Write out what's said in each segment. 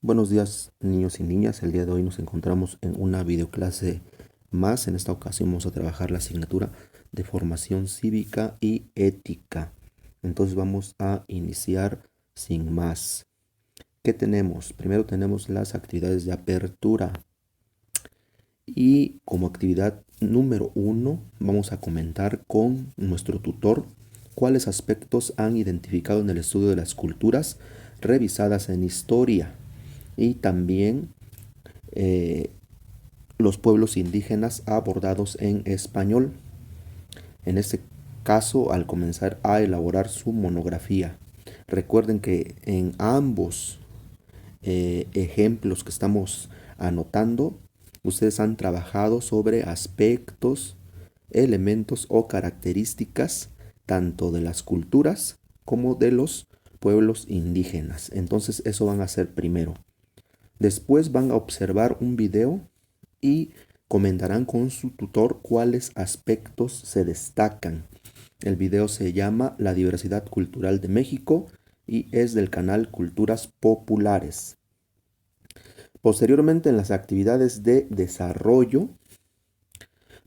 Buenos días, niños y niñas. El día de hoy nos encontramos en una videoclase más. En esta ocasión vamos a trabajar la asignatura de formación cívica y ética. Entonces vamos a iniciar sin más. ¿Qué tenemos? Primero tenemos las actividades de apertura. Y como actividad número 1 vamos a comentar con nuestro tutor cuáles aspectos han identificado en el estudio de las culturas revisadas en historia y también los pueblos indígenas abordados en español. En este caso, al comenzar a elaborar su monografía. Recuerden que en ambos ejemplos que estamos anotando, ustedes han trabajado sobre aspectos, elementos o características tanto de las culturas como de los pueblos indígenas. Entonces eso van a hacer primero. Después van a observar un video y comentarán con su tutor cuáles aspectos se destacan. El video se llama La diversidad cultural de México y es del canal Culturas Populares. Posteriormente, en las actividades de desarrollo,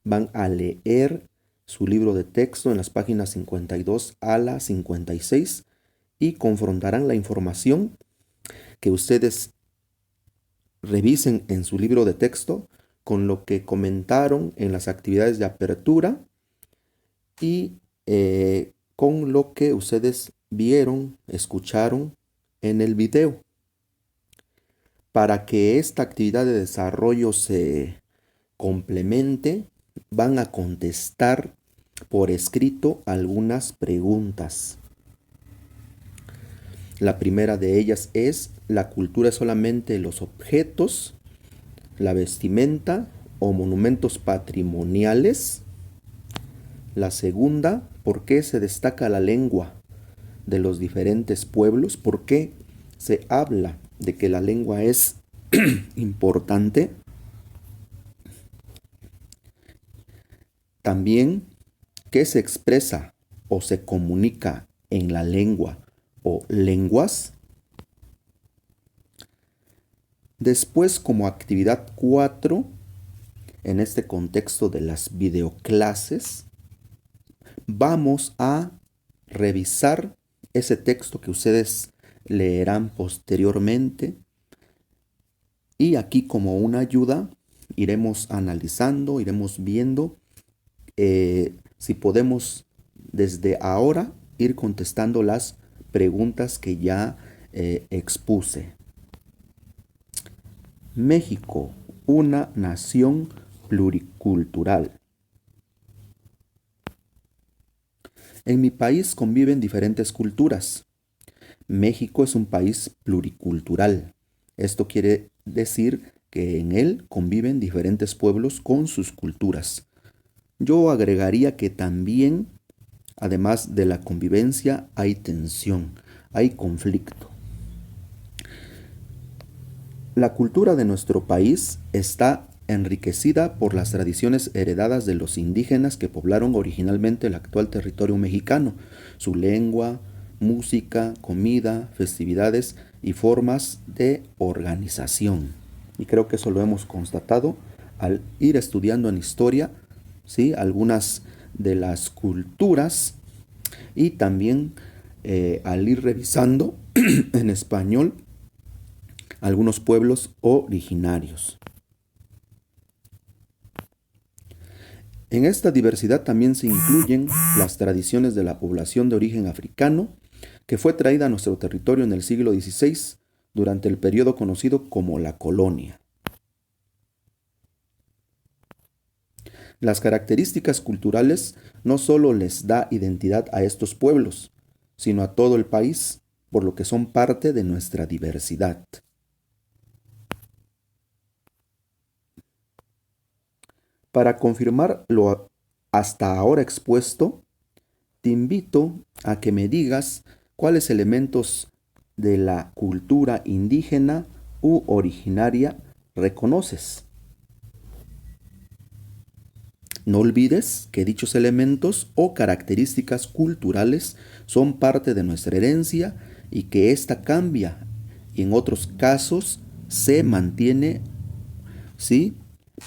van a leer su libro de texto en las páginas 52 a la 56 y confrontarán la información que ustedes revisen en su libro de texto con lo que comentaron en las actividades de apertura y con lo que ustedes vieron, escucharon en el video. Para que esta actividad de desarrollo se complemente, van a contestar por escrito algunas preguntas. La primera de ellas es: ¿la cultura es solamente los objetos, la vestimenta o monumentos patrimoniales? La segunda: ¿por qué se destaca la lengua de los diferentes pueblos? ¿Por qué se habla de que la lengua es importante? También, ¿qué se expresa o se comunica en la lengua o lenguas? Después, como actividad 4, en este contexto de las videoclases, vamos a revisar ese texto que ustedes leerán posteriormente y aquí, como una ayuda, iremos analizando, iremos viendo si podemos desde ahora ir contestando las preguntas que ya expuse. México, una nación pluricultural. En mi país conviven diferentes culturas. México es un país pluricultural. Esto quiere decir que en él conviven diferentes pueblos con sus culturas. Yo agregaría que también, además de la convivencia, hay tensión, hay conflicto. La cultura de nuestro país está enriquecida por las tradiciones heredadas de los indígenas que poblaron originalmente el actual territorio mexicano, su lengua, música, comida, festividades y formas de organización. Y creo que eso lo hemos constatado al ir estudiando en historia, ¿sí?, algunas de las culturas y también al ir revisando en español algunos pueblos originarios. En esta diversidad también se incluyen las tradiciones de la población de origen africano que fue traída a nuestro territorio en el siglo XVI durante el periodo conocido como la colonia. Las características culturales no solo les da identidad a estos pueblos, sino a todo el país, por lo que son parte de nuestra diversidad. Para confirmar lo hasta ahora expuesto, te invito a que me digas cuáles elementos de la cultura indígena u originaria reconoces. No olvides que dichos elementos o características culturales son parte de nuestra herencia y que ésta cambia y en otros casos se mantiene, ¿sí?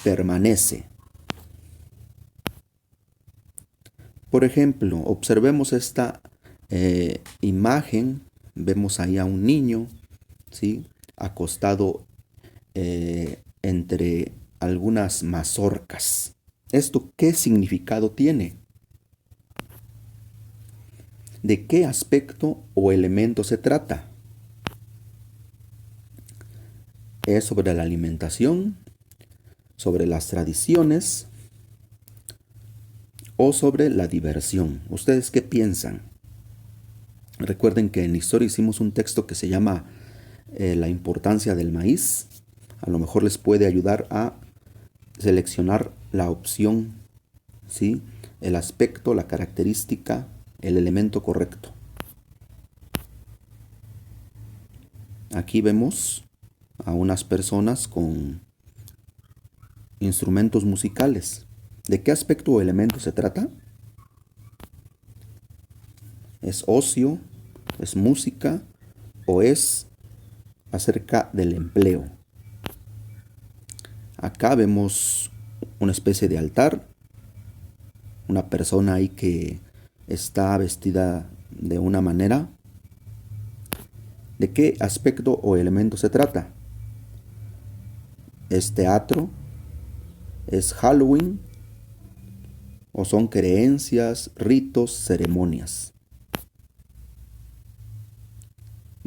Permanece. Por ejemplo, observemos esta imagen. Vemos ahí a un niño, ¿sí? Acostado entre algunas mazorcas. ¿Esto qué significado tiene? ¿De qué aspecto o elemento se trata? ¿Es sobre la alimentación, sobre las tradiciones o sobre la diversión? ¿Ustedes qué piensan? Recuerden que en historia hicimos un texto que se llama La importancia del maíz. A lo mejor les puede ayudar a seleccionar la opción, ¿sí? El aspecto, la característica, el elemento correcto. Aquí vemos a unas personas con instrumentos musicales. ¿De qué aspecto o elemento se trata? ¿Es ocio? ¿Es música? ¿O es acerca del empleo? Acá vemos una especie de altar, una persona ahí que está vestida de una manera. ¿De qué aspecto o elemento se trata? ¿Es teatro? ¿Es Halloween? ¿O son creencias, ritos, ceremonias?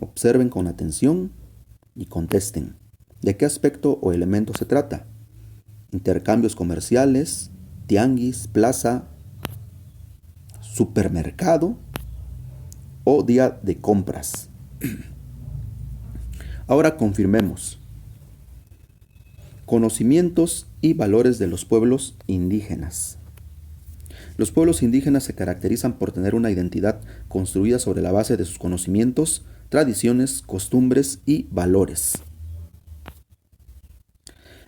Observen con atención y contesten. ¿De qué aspecto o elemento se trata? Intercambios comerciales, tianguis, plaza, supermercado o día de compras. Ahora confirmemos. Conocimientos y valores de los pueblos indígenas. Los pueblos indígenas se caracterizan por tener una identidad construida sobre la base de sus conocimientos, tradiciones, costumbres y valores.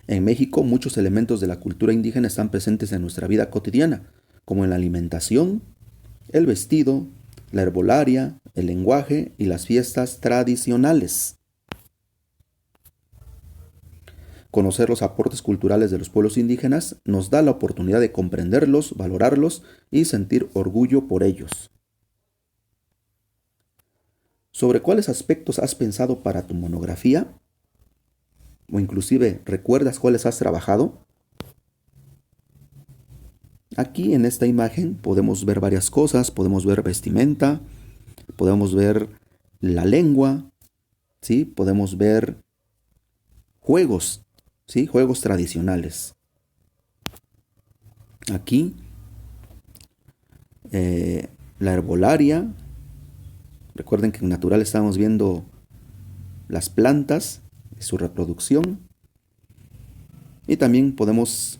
En México, muchos elementos de la cultura indígena están presentes en nuestra vida cotidiana, como en la alimentación, el vestido, la herbolaria, el lenguaje y las fiestas tradicionales. Conocer los aportes culturales de los pueblos indígenas nos da la oportunidad de comprenderlos, valorarlos y sentir orgullo por ellos. ¿Sobre cuáles aspectos has pensado para tu monografía? ¿O inclusive recuerdas cuáles has trabajado? Aquí en esta imagen podemos ver varias cosas, podemos ver vestimenta, podemos ver la lengua, ¿sí? Podemos ver juegos, ¿sí? Juegos tradicionales. Aquí la herbolaria. Recuerden que en natural estamos viendo las plantas y su reproducción. Y también podemos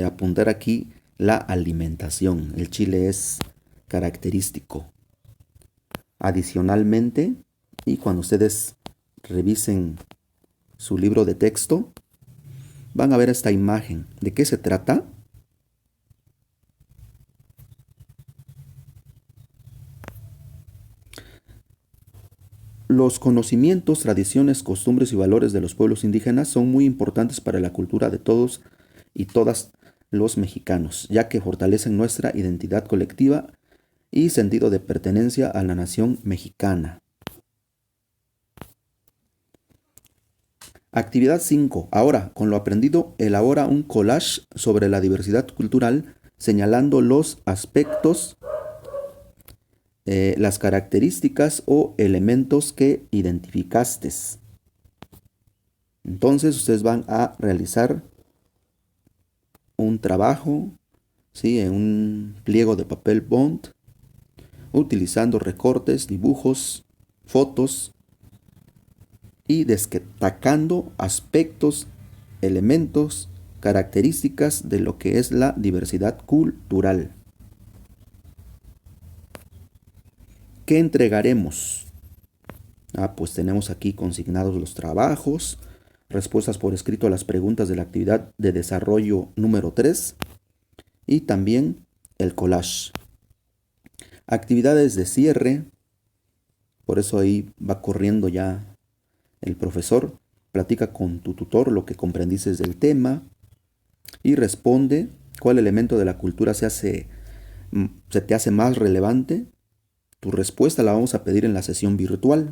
apuntar aquí la alimentación. El chile es característico. Adicionalmente, y cuando ustedes revisen su libro de texto, van a ver esta imagen. ¿De qué se trata? Los conocimientos, tradiciones, costumbres y valores de los pueblos indígenas son muy importantes para la cultura de todos y todas los mexicanos, ya que fortalecen nuestra identidad colectiva y sentido de pertenencia a la nación mexicana. Actividad 5. Ahora, con lo aprendido, elabora un collage sobre la diversidad cultural, señalando los aspectos, las características o elementos que identificaste. Entonces, ustedes van a realizar un trabajo, ¿sí? En un pliego de papel bond, utilizando recortes, dibujos, fotos y destacando aspectos, elementos, características de lo que es la diversidad cultural. ¿Qué entregaremos? Pues tenemos aquí consignados los trabajos, respuestas por escrito a las preguntas de la actividad de desarrollo número 3 y también el collage. Actividades de cierre, por eso ahí va corriendo ya el profesor. platica con tu tutor lo que comprendiste del tema y responde cuál elemento de la cultura se te hace más relevante. Tu respuesta la vamos a pedir en la sesión virtual.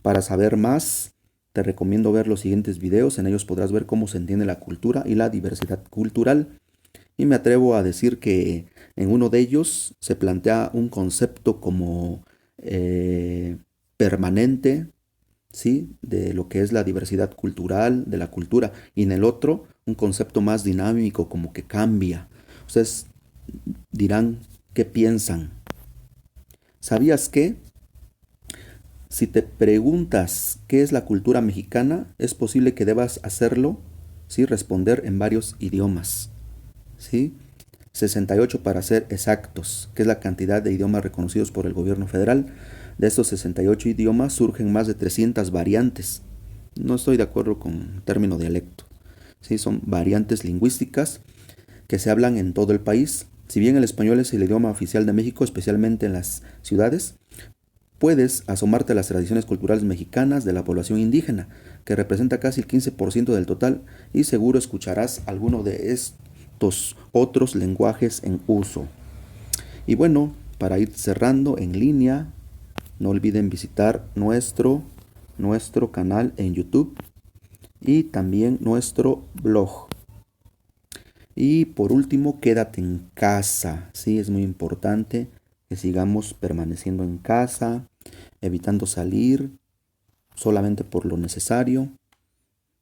Para saber más, te recomiendo ver los siguientes videos. En ellos podrás ver cómo se entiende la cultura y la diversidad cultural. Y me atrevo a decir que en uno de ellos se plantea un concepto como permanente, ¿sí? De lo que es la diversidad cultural, de la cultura. Y en el otro, un concepto más dinámico, como que cambia. Ustedes dirán qué piensan. ¿Sabías que si te preguntas qué es la cultura mexicana, es posible que debas hacerlo, ¿sí? Responder en varios idiomas, ¿sí? 68 para ser exactos, que es la cantidad de idiomas reconocidos por el gobierno federal. De estos 68 idiomas surgen más de 300 variantes. No estoy de acuerdo con el término dialecto, ¿sí? Son variantes lingüísticas que se hablan en todo el país. Si bien el español es el idioma oficial de México, especialmente en las ciudades, puedes asomarte a las tradiciones culturales mexicanas de la población indígena, que representa casi el 15% del total, y seguro escucharás alguno de estos otros lenguajes en uso. Y bueno, para ir cerrando en línea, no olviden visitar nuestro canal en YouTube y también nuestro blog. Y por último, quédate en casa. Sí, es muy importante que sigamos permaneciendo en casa, evitando salir solamente por lo necesario,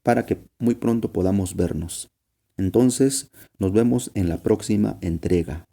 para que muy pronto podamos vernos. Entonces, nos vemos en la próxima entrega.